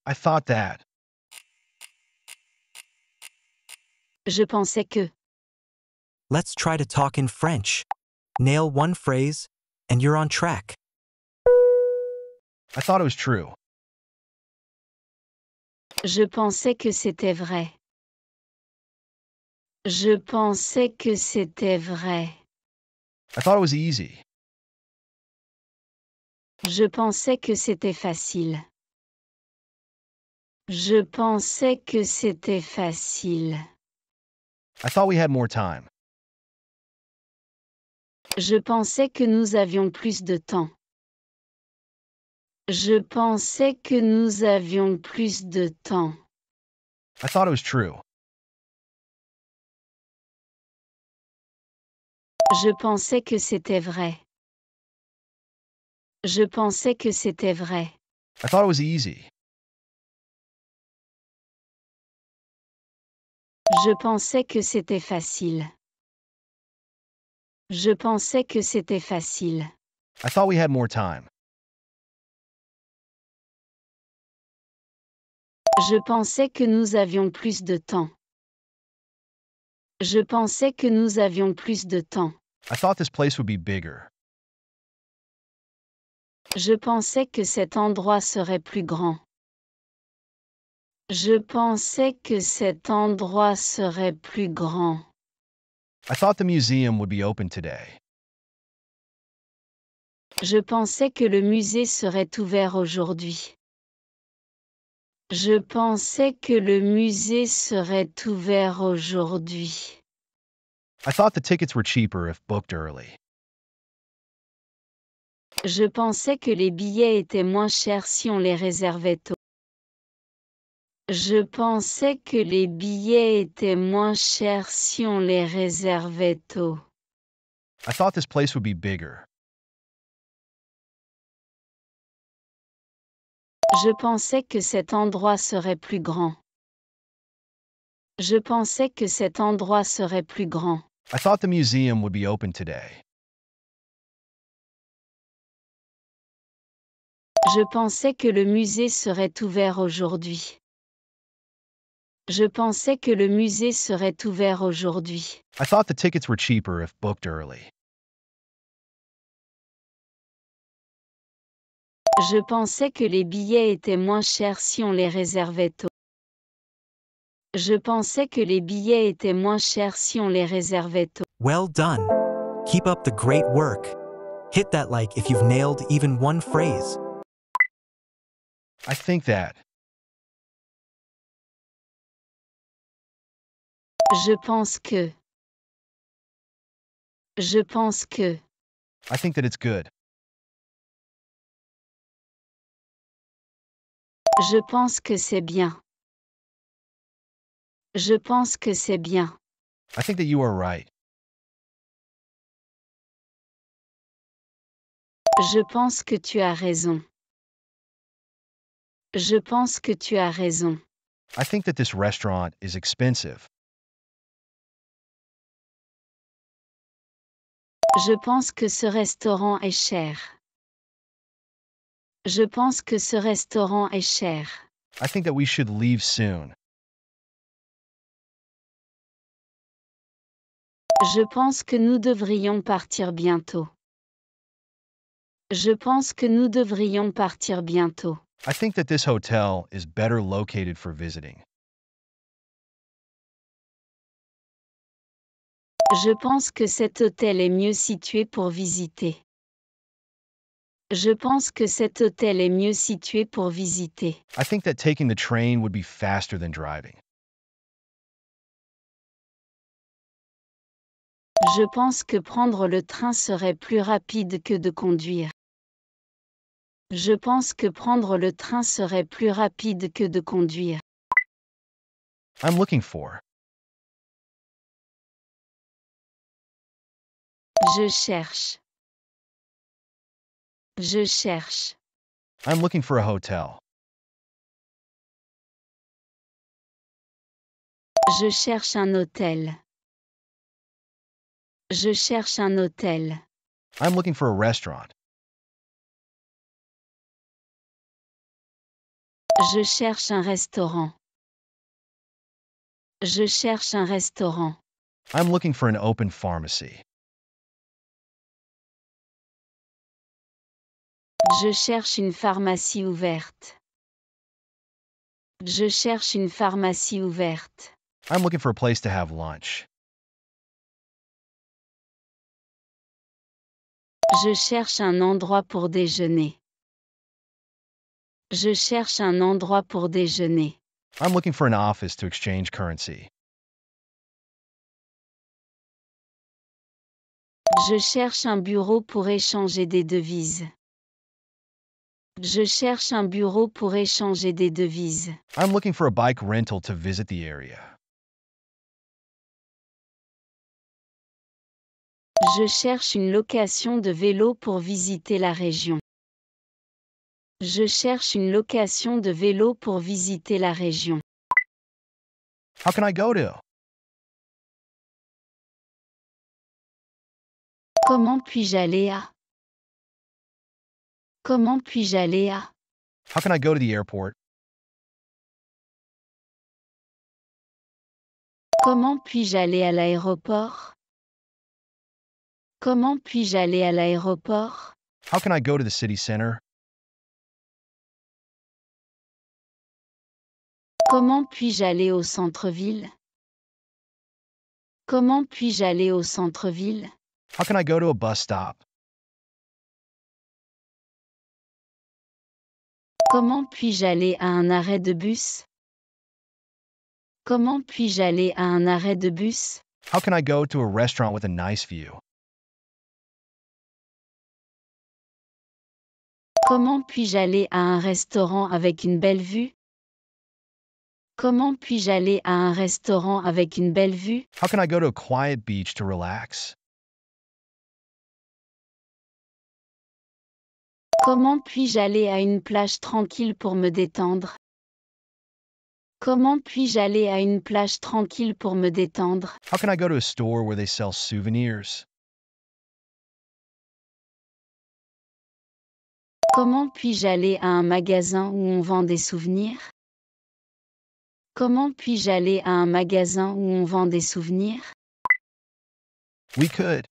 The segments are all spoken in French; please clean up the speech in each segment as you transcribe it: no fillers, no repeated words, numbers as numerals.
I thought that. Je pensais que. Let's try to talk in French. Nail one phrase, and you're on track. I thought it was true. Je pensais que c'était vrai. Je pensais que c'était vrai. I thought it was easy. Je pensais que c'était facile. Je pensais que c'était facile. I thought we had more time. Je pensais que nous avions plus de temps. Je pensais que nous avions plus de temps. I thought it was true. Je pensais que c'était vrai. Je pensais que c'était vrai. I thought it was easy. Je pensais que c'était facile. Je pensais que c'était facile. I thought we had more time. Je pensais que nous avions plus de temps. Je pensais que nous avions plus de temps. I thought this place would be bigger. Je pensais que cet endroit serait plus grand. Je pensais que cet endroit serait plus grand. I thought the museum would be open today. Je pensais que le musée serait ouvert aujourd'hui. Je pensais que le musée serait ouvert aujourd'hui. I thought the tickets were cheaper if booked early. Je pensais que les billets étaient moins chers si on les réservait tôt. Je pensais que les billets étaient moins chers si on les réservait tôt. I thought this place would be bigger. Je pensais que cet endroit serait plus grand. Je pensais que cet endroit serait plus grand. I thought the museum would be open today. Je pensais que le musée serait ouvert aujourd'hui. Je pensais que le musée serait ouvert aujourd'hui. I thought the tickets were cheaper if booked early. Je pensais que les billets étaient moins chers si on les réservait tôt. Je pensais que les billets étaient moins chers si on les réservait tôt. Well done. Keep up the great work. Hit that like if you've nailed even one phrase. I think that. Je pense que. Je pense que. I think that it's good. Je pense que c'est bien. Je pense que c'est bien. I think that you are right. Je pense que tu as raison. Je pense que tu as raison. I think that this restaurant is expensive. Je pense que ce restaurant est cher. Je pense que ce restaurant est cher. I think that we should leave soon. Je pense que nous devrions partir bientôt. Je pense que nous devrions partir bientôt. I think that this hotel is better located for visiting. Je pense que cet hôtel est mieux situé pour visiter. Je pense que cet hôtel est mieux situé pour visiter. I think that taking the train would be faster than driving. Je pense que prendre le train serait plus rapide que de conduire. Je pense que prendre le train serait plus rapide que de conduire. I'm looking for. Je cherche. Je cherche. I'm looking for a hotel. Je cherche un hôtel. Je cherche un hôtel. I'm looking for a restaurant. Je cherche un restaurant. Je cherche un restaurant. I'm looking for an open pharmacy. Je cherche une pharmacie ouverte. Je cherche une pharmacie ouverte. I'm looking for a place to have lunch. Je cherche un endroit pour déjeuner. Je cherche un endroit pour déjeuner. I'm looking for an office to exchange currency. Je cherche un bureau pour échanger des devises. Je cherche un bureau pour échanger des devises. I'm looking for a bike rental to visit the area. Je cherche une location de vélo pour visiter la région. Je cherche une location de vélo pour visiter la région. How can I go to? Comment puis-je aller à? Comment puis-je aller à? How can I go to the airport? Comment puis-je aller à l'aéroport? Comment puis-je aller à l'aéroport? How can I go to the city center? Comment puis-je aller au centre-ville? Comment puis-je aller au centre-ville? How can I go to a bus stop? Comment puis-je aller à un arrêt de bus? Comment puis-je aller à un arrêt de bus? How can I go to a restaurant with a nice view? Comment puis-je aller à un restaurant avec une belle vue? Comment puis-je aller à un restaurant avec une belle vue? How can I go to a quiet beach to relax? Comment puis-je aller à une plage tranquille pour me détendre? Comment puis-je aller à une plage tranquille pour me détendre? How can I go to a store where they sell souvenirs? Comment puis-je aller à un magasin où on vend des souvenirs? Comment puis-je aller à un magasin où on vend des souvenirs? We could.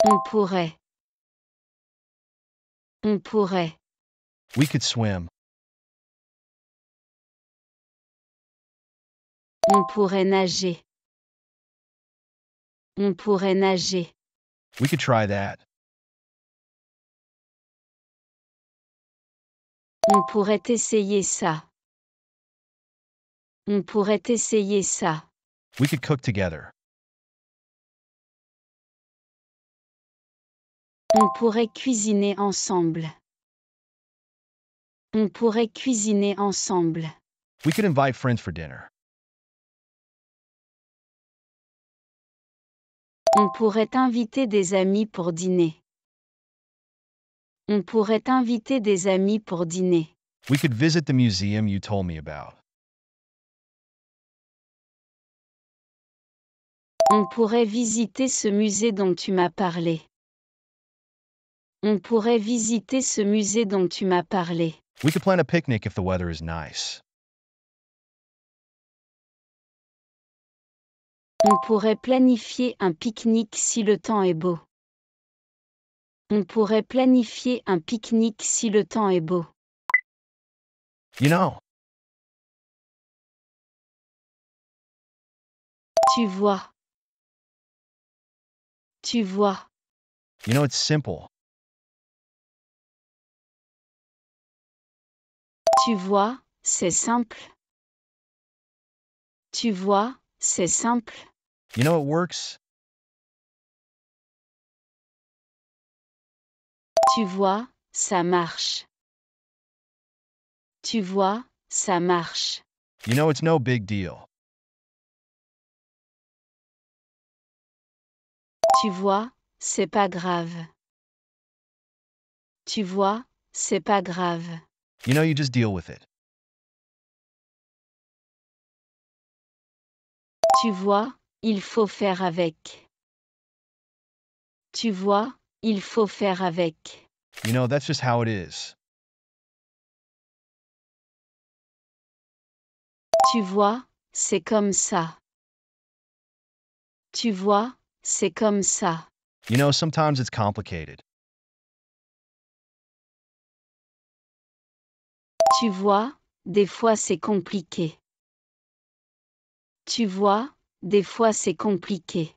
On pourrait. On pourrait. We could swim. On pourrait nager. On pourrait nager. We could try that. On pourrait essayer ça. On pourrait essayer ça. We could cook together. On pourrait cuisiner ensemble. On pourrait cuisiner ensemble. We could invite friends for dinner. On pourrait inviter des amis pour dîner. On pourrait inviter des amis pour dîner. We could visit the museum you told me about. On pourrait visiter ce musée dont tu m'as parlé. On pourrait visiter ce musée dont tu m'as parlé. We could plan a picnic if the weather is nice. On pourrait planifier un pique-nique si le temps est beau. On pourrait planifier un pique-nique si le temps est beau. You know, Tu vois. Tu vois. it's simple. Tu vois, c'est simple. Tu vois, c'est simple. It works. Tu vois, ça marche. Tu vois, ça marche. It's no big deal. Tu vois, c'est pas grave. Tu vois, c'est pas grave. You just deal with it. Tu vois, il faut faire avec. Tu vois, il faut faire avec. You know, that's just how it is. Tu vois, c'est comme ça. Tu vois, c'est comme ça. You know, sometimes it's complicated. Tu vois, des fois c'est compliqué. Tu vois, des fois c'est compliqué.